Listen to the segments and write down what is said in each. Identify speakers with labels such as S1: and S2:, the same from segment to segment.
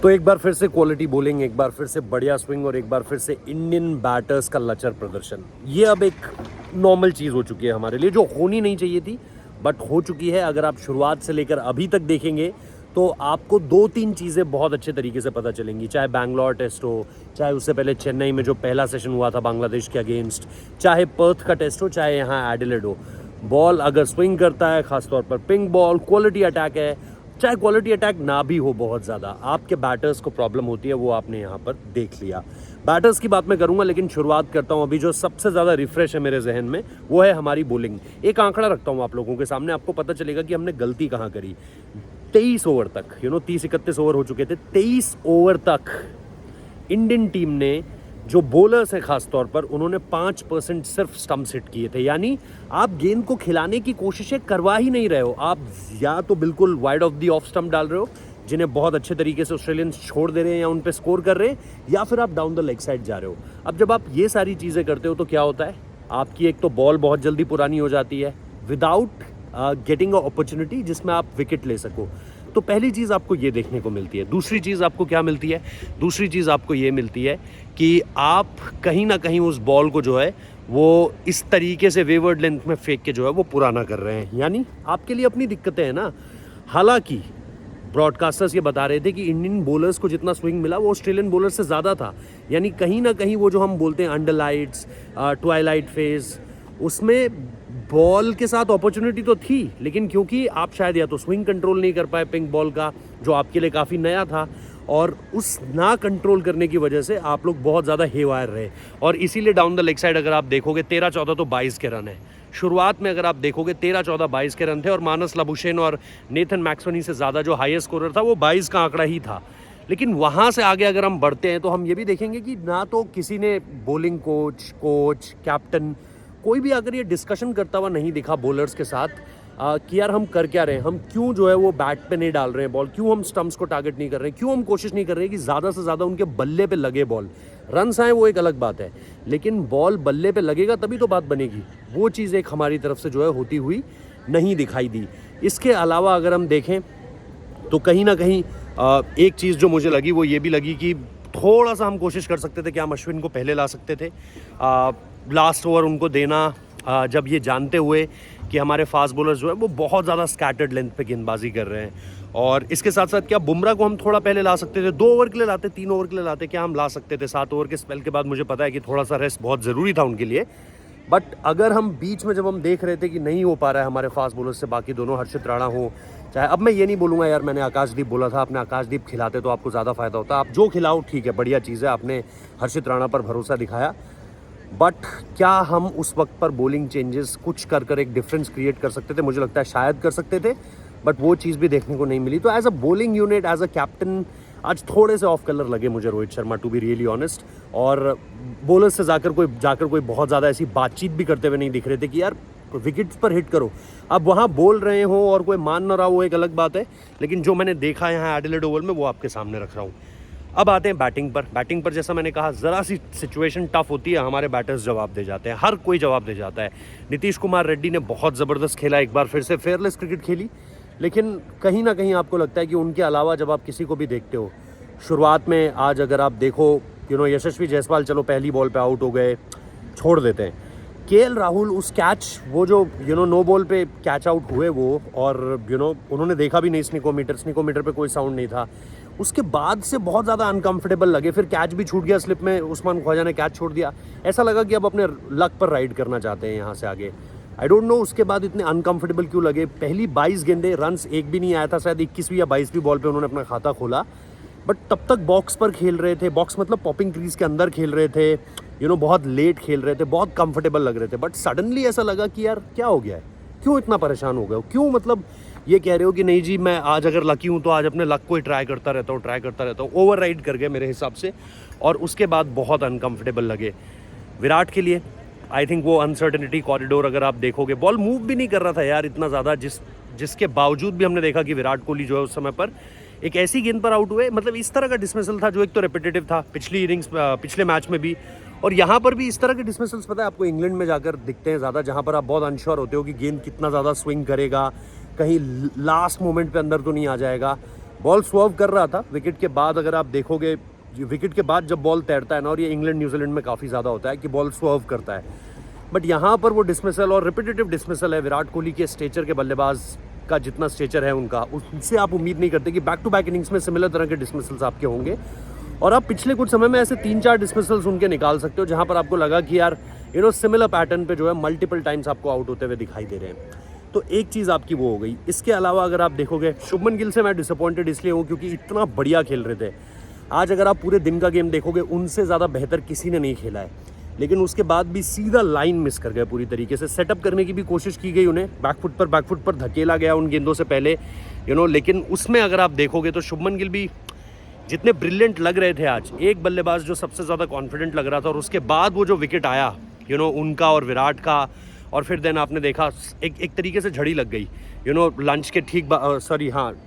S1: तो एक बार फिर से क्वालिटी बॉलिंग, एक बार फिर से बढ़िया स्विंग और एक बार फिर से इंडियन बैटर्स का लचर प्रदर्शन। ये अब एक नॉर्मल चीज़ हो चुकी है हमारे लिए, जो होनी नहीं चाहिए थी बट हो चुकी है। अगर आप शुरुआत से लेकर अभी तक देखेंगे तो आपको 2-3 चीज़ें बहुत अच्छे तरीके से पता चलेंगी, चाहे बैंगलोर टेस्ट हो, चाहे उससे पहले चेन्नई में जो पहला सेशन हुआ था बांग्लादेश के अगेंस्ट, चाहे पर्थ का टेस्ट हो, चाहे यहाँ एडिलेड हो। बॉल अगर स्विंग करता है, खासतौर पर पिंक बॉल, क्वालिटी अटैक है, चाहे क्वालिटी अटैक ना भी हो बहुत ज़्यादा, आपके बैटर्स को प्रॉब्लम होती है, वो आपने यहाँ पर देख लिया। बैटर्स की बात मैं करूँगा, लेकिन शुरुआत करता हूँ अभी जो सबसे ज़्यादा रिफ्रेश है मेरे जहन में, वो है हमारी बॉलिंग। एक आंकड़ा रखता हूँ आप लोगों के सामने, आपको पता चलेगा कि हमने गलती कहाँ करी। 23 ओवर तक, 30-31 ओवर हो चुके थे, 23 ओवर तक इंडियन टीम ने, जो बॉलर्स हैं खास तौर पर, उन्होंने 5% सिर्फ स्टंप्स हिट किए थे। यानी आप गेंद को खिलाने की कोशिशें करवा ही नहीं रहे हो, आप या तो बिल्कुल wide of the off stump डाल रहे हो, जिन्हें बहुत अच्छे तरीके से ऑस्ट्रेलियंस छोड़ दे रहे हैं या उन पे स्कोर कर रहे हैं, या फिर आप डाउन द लेग साइड जा रहे हो। अब जब आप ये सारी चीज़ें करते हो तो क्या होता है, आपकी एक तो बॉल बहुत जल्दी पुरानी हो जाती है विदाउट गेटिंग अ अपॉर्चुनिटी जिसमें आप विकेट ले सको। तो पहली चीज़ आपको ये देखने को मिलती है। दूसरी चीज़ आपको क्या मिलती है? दूसरी चीज़ आपको ये मिलती है कि आप कहीं ना कहीं उस बॉल को जो है वो इस तरीके से वेवर्ड लेंथ में फेंक के जो है वो पुराना कर रहे हैं। यानी आपके लिए अपनी दिक्कतें हैं ना। हालांकि ब्रॉडकास्टर्स ये बता रहे थे कि इंडियन बॉलर्स को जितना स्विंग मिला वो ऑस्ट्रेलियन बॉलर्स से ज़्यादा था। यानी कहीं ना कहीं वो जो हम बोलते हैं अंडरलाइट्स, ट्वाइलाइट फेज, उसमें बॉल के साथ अपॉर्चुनिटी तो थी, लेकिन क्योंकि आप शायद या तो स्विंग कंट्रोल नहीं कर पाए पिंक बॉल का, जो आपके लिए काफ़ी नया था, और उस ना कंट्रोल करने की वजह से आप लोग बहुत ज़्यादा हेवायर रहे, और इसीलिए डाउन द लेग साइड अगर आप देखोगे 13-14 तो 22 के रन है। शुरुआत में अगर आप देखोगे 13-14 22 के रन थे, और मानस लाबुशेन और नेथन मैक्सवेनी से ज़्यादा जो हाईएस्ट स्कोरर था वो 22 का आंकड़ा ही था। लेकिन वहाँ से आगे अगर हम बढ़ते हैं तो हम ये भी देखेंगे कि ना तो किसी ने बॉलिंग कोच, कैप्टन, कोई भी अगर ये डिस्कशन करता हुआ नहीं दिखा बॉलर्स के साथ कि यार हम कर क्या रहे हैं, हम क्यों जो है वो बैट पे नहीं डाल रहे हैं बॉल, क्यों हम स्टंप्स को टारगेट नहीं कर रहे हैं, क्यों हम कोशिश नहीं कर रहे हैं कि ज़्यादा से ज़्यादा उनके बल्ले पे लगे बॉल। रन्स आए वो एक अलग बात है, लेकिन बॉल बल्ले पे लगेगा तभी तो बात बनेगी। वो चीज़ एक हमारी तरफ से जो है होती हुई नहीं दिखाई दी। इसके अलावा अगर हम देखें तो कहीं ना कहीं एक चीज़ जो मुझे लगी वो ये भी लगी कि थोड़ा सा हम कोशिश कर सकते थे कि हम अश्विन को पहले ला सकते थे, लास्ट ओवर उनको देना, जब ये जानते हुए कि हमारे फास्ट बॉलर्स जो है वो बहुत ज़्यादा स्कैटर्ड लेंथ पे गेंदबाजी कर रहे हैं। और इसके साथ साथ क्या बुमराह को हम थोड़ा पहले ला सकते थे, 2 ओवर के लिए लाते, 3 ओवर के लिए लाते, क्या हम ला सकते थे? 7 ओवर के स्पेल के बाद मुझे पता है कि थोड़ा सा रेस्ट बहुत ज़रूरी था उनके लिए, बट अगर हम बीच में जब हम देख रहे थे कि नहीं हो पा रहा है हमारे फास्ट बॉलर्स से, बाकी दोनों हर्षित राणा हो, चाहे, अब मैं ये नहीं बोलूँगा यार मैंने आकाशदीप बोला था, आपने आकाशदीप खिलाते तो आपको ज़्यादा फ़ायदा होता, आप जो खिलाओ ठीक है, बढ़िया चीज़ है, आपने हर्षित राणा पर भरोसा दिखाया, बट क्या हम उस वक्त पर बॉलिंग चेंजेस कुछ कर एक डिफरेंस क्रिएट कर सकते थे? मुझे लगता है शायद कर सकते थे, बट वो चीज़ भी देखने को नहीं मिली। तो as a bowling unit, as a captain, आज थोड़े से ऑफ कलर लगे मुझे Rohit Sharma, to be really honest. और बॉलर्स से जाकर कोई बहुत ज़्यादा ऐसी बातचीत भी करते हुए नहीं दिख रहे थे कि यार विकेट्स पर हिट करो। अब वहाँ बोल रहे हो और कोई मान ना रहा, वो एक अलग बात है, लेकिन जो मैंने देखा यहाँ एडिलेड ओवल में वो आपके सामने रख रहा हूँ। अब आते हैं बैटिंग पर जैसा मैंने कहा, ज़रा सी सिचुएशन टफ होती है, हमारे बैटर्स जवाब दे जाते हैं, हर कोई जवाब दे जाता है। नीतीश कुमार रेड्डी ने बहुत ज़बरदस्त खेला, एक बार फिर से फेयरलेस क्रिकेट खेली, लेकिन कहीं ना कहीं आपको लगता है कि उनके अलावा जब आप किसी को भी देखते हो, शुरुआत में आज अगर आप देखो यशस्वी जायसवाल चलो पहली बॉल पे आउट हो गए, छोड़ देते हैं। केएल राहुल उस कैच, वो जो नो बॉल पे कैच आउट हुए वो, और उन्होंने देखा भी नहीं स्निकोमीटर पे कोई साउंड नहीं था, उसके बाद से बहुत ज़्यादा अनकंफर्टेबल लगे। फिर कैच भी छूट गया स्लिप में, उस्मान ख्वाजा ने कैच छोड़ दिया, ऐसा लगा कि अब अपने लक पर राइड करना चाहते हैं यहाँ से आगे। आई डोंट नो उसके बाद इतने अनकंफर्टेबल क्यों लगे। पहली 22 गेंदे, रन्स एक भी नहीं आया था, शायद 21वीं या 22वीं बॉल पे उन्होंने अपना खाता खोला, बट तब तक बॉक्स पर खेल रहे थे, बॉक्स मतलब पॉपिंग क्रीज के अंदर खेल रहे थे, बहुत लेट खेल रहे थे, बहुत कंफर्टेबल लग रहे थे, बट सडनली ऐसा लगा कि यार क्या हो गया है, क्यों इतना परेशान हो गए हो, क्यों मतलब ये कह रहे हो कि नहीं जी मैं आज अगर लकी हूँ तो आज अपने लक को ही ट्राई करता रहता हूँ। ओवर राइड कर गए मेरे हिसाब से, और उसके बाद बहुत अनकंफर्टेबल लगे विराट के लिए। आई थिंक वो अनसर्टेनिटी कॉरिडोर अगर आप देखोगे, बॉल मूव भी नहीं कर रहा था यार इतना ज़्यादा, जिसके बावजूद भी हमने देखा कि विराट कोहली जो है उस समय पर एक ऐसी गेंद पर आउट हुए, मतलब इस तरह का डिसमिसल था जो एक तो रेपिटेटिव था पिछले मैच में भी, और यहाँ पर भी इस तरह के डिसमिसल्स पता है आपको इंग्लैंड में जाकर दिखते हैं ज़्यादा, जहाँ पर आप बहुत अनश्योर होते हो कि गेंद कितना ज़्यादा स्विंग करेगा, कहीं लास्ट मोमेंट पे अंदर तो नहीं आ जाएगा। बॉल स्वर्व कर रहा था विकेट के बाद। अगर आप देखोगे विकेट के बाद जब बॉल तैरता है ना, और ये इंग्लैंड न्यूजीलैंड में काफ़ी ज़्यादा होता है कि बॉल स्वर्व करता है, बट यहाँ पर वो डिसमिसल और रिपीटेटिव डिसमिसल है। विराट कोहली के स्टेचर के बल्लेबाज का जितना स्टेचर है उनका, उससे आप उम्मीद नहीं करते कि बैक टू बैक इनिंग्स में सिमिलर तरह के डिसमिसल्स आपके होंगे। और आप पिछले कुछ समय में ऐसे 3-4 डिसमिसल्स उनके निकाल सकते हो जहाँ पर आपको लगा कि यार सिमिलर पैटर्न पे जो है मल्टीपल टाइम्स आपको आउट होते हुए दिखाई दे रहे हैं। तो एक चीज़ आपकी वो हो गई। इसके अलावा अगर आप देखोगे, शुभमन गिल से मैं डिसअपॉइंटेड इसलिए हूँ क्योंकि इतना बढ़िया खेल रहे थे। आज अगर आप पूरे दिन का गेम देखोगे, उनसे ज़्यादा बेहतर किसी ने नहीं खेला है, लेकिन उसके बाद भी सीधा लाइन मिस कर गए पूरी तरीके से। सेटअप करने की भी कोशिश की गई उन्हें, बैकफुट पर धकेला गया उन गेंदों से पहले, लेकिन उसमें अगर आप देखोगे तो शुभमन गिल भी जितने ब्रिलियंट लग रहे थे आज, एक बल्लेबाज जो सबसे ज़्यादा कॉन्फिडेंट लग रहा था, और उसके बाद वो जो विकेट आया उनका और विराट का, और फिर देन आपने देखा एक तरीके से झड़ी लग गई। लंच के ठीक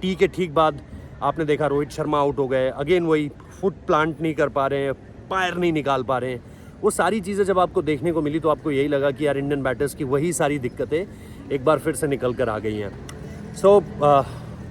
S1: टी के ठीक बाद आपने देखा रोहित शर्मा आउट हो गए। अगेन वही फुट प्लांट नहीं कर पा रहे हैं, पैर नहीं निकाल पा रहे हैं। वो सारी चीज़ें जब आपको देखने को मिली तो आपको यही लगा कि यार इंडियन बैटर्स की वही सारी दिक्कतें एक बार फिर से निकल कर आ गई हैं।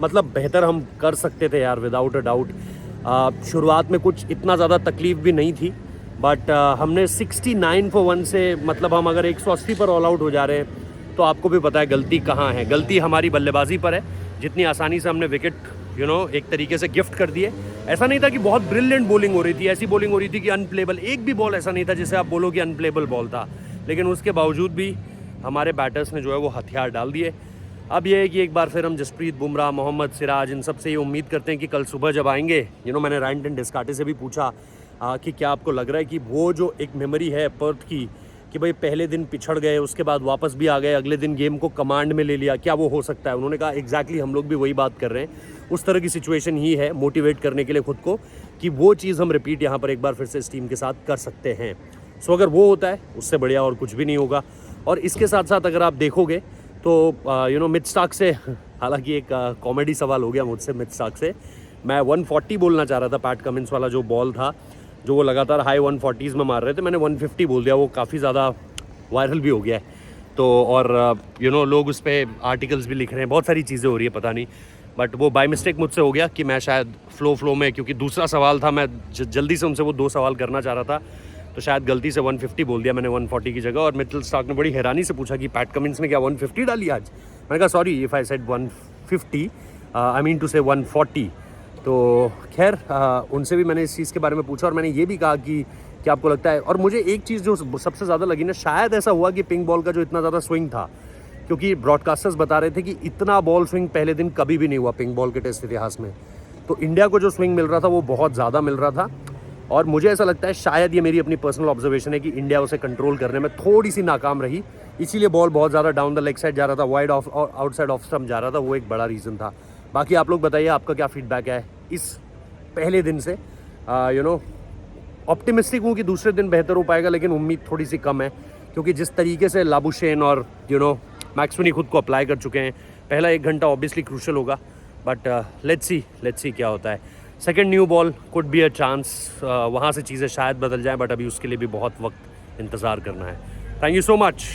S1: मतलब बेहतर हम कर सकते थे यार, विदाउट अ डाउट। शुरुआत में कुछ इतना ज़्यादा तकलीफ भी नहीं थी, बट हमने 69 for 1 से, मतलब हम अगर 180 पर ऑल आउट हो जा रहे हैं तो आपको भी पता है गलती कहाँ है। गलती हमारी बल्लेबाजी पर है। जितनी आसानी से हमने विकेट एक तरीके से गिफ्ट कर दिए। ऐसा नहीं था कि बहुत ब्रिलियंट बॉलिंग हो रही थी, ऐसी बॉलिंग हो रही थी कि अनप्लेबल, एक भी बॉल ऐसा नहीं था जिसे आप बोलो कि अनप्लेबल बॉल था, लेकिन उसके बावजूद भी हमारे बैटर्स ने जो है वो हथियार डाल दिए। अब ये है कि एक बार फिर हम जसप्रीत बुमराह, मोहम्मद सिराज, इन सब से ये उम्मीद करते हैं कि कल सुबह जब आएंगे, मैंने रायन डिस्काटे से भी पूछा कि क्या आपको लग रहा है कि वो जो एक मेमोरी है पर्थ की, कि भाई पहले दिन पिछड़ गए, उसके बाद वापस भी आ गए, अगले दिन गेम को कमांड में ले लिया, क्या वो हो सकता है? उन्होंने कहा एग्जैक्टली हम लोग भी वही बात कर रहे हैं। उस तरह की सिचुएशन ही है मोटिवेट करने के लिए खुद को, कि वो चीज़ हम रिपीट यहाँ पर एक बार फिर से इस टीम के साथ कर सकते हैं। सो अगर वो होता है, उससे बढ़िया और कुछ भी नहीं होगा। और इसके साथ साथ अगर आप देखोगे तो मिच स्टार्क से, हालांकि एक कॉमेडी सवाल हो गया मुझसे मिच स्टार्क से, मैं 140 बोलना चाह रहा था। पैट कमिंस वाला जो बॉल था, जो वो लगातार हाई 140s में मार रहे थे, मैंने 150 बोल दिया। वो काफ़ी ज़्यादा वायरल भी हो गया है। तो और लोग उस पर आर्टिकल्स भी लिख रहे हैं, बहुत सारी चीज़ें हो रही है, पता नहीं, बट वो बाय मिस्टेक मुझसे हो गया कि मैं शायद फ्लो में, क्योंकि दूसरा सवाल था, मैं जल्दी से उनसे वो 2 सवाल करना चाह रहा था, तो शायद गलती से 150 बोल दिया मैंने 140 की जगह। और मिचेल स्टार्क ने बड़ी हैरानी से पूछा कि पैट कमिंस ने क्या 150 डाली आज? मैंने कहा sorry if I said 150, I mean to say 140। तो खैर उनसे भी मैंने इस चीज़ के बारे में पूछा, और मैंने ये भी कहा कि क्या आपको लगता है, और मुझे एक चीज़ जो सबसे ज़्यादा लगी ना, शायद ऐसा हुआ कि पिंक बॉल का जो इतना ज़्यादा स्विंग था, क्योंकि ब्रॉडकास्टर्स बता रहे थे कि इतना बॉल स्विंग पहले दिन कभी भी नहीं हुआ पिंक बॉल के टेस्ट इतिहास में। तो इंडिया को जो स्विंग मिल रहा था वो बहुत ज़्यादा मिल रहा था, और मुझे ऐसा लगता है, शायद ये मेरी अपनी पर्सनल ऑब्जर्वेशन है, कि इंडिया उसे कंट्रोल करने में थोड़ी सी नाकाम रही, इसीलिए बॉल बहुत ज़्यादा डाउन द लेग साइड जा रहा था, वाइड ऑफ और आउटसाइड ऑफ स्टंप जा रहा था। वो एक बड़ा रीज़न था। बाकी आप लोग बताइए आपका क्या फीडबैक है इस पहले दिन से। ऑप्टिमिस्टिक हूँ कि दूसरे दिन बेहतर हो पाएगा, लेकिन उम्मीद थोड़ी सी कम है, क्योंकि जिस तरीके से लाबुशेन और मैक्सवेनी खुद को अप्लाई कर चुके हैं, पहला 1 घंटा ऑब्वियसली क्रूशल होगा, बट लेट्स सी क्या होता है। Second new ball could be a chance, वहाँ से चीज़ें शायद बदल जाएं, बट अभी उसके लिए भी बहुत वक्त इंतज़ार करना है। Thank you so much.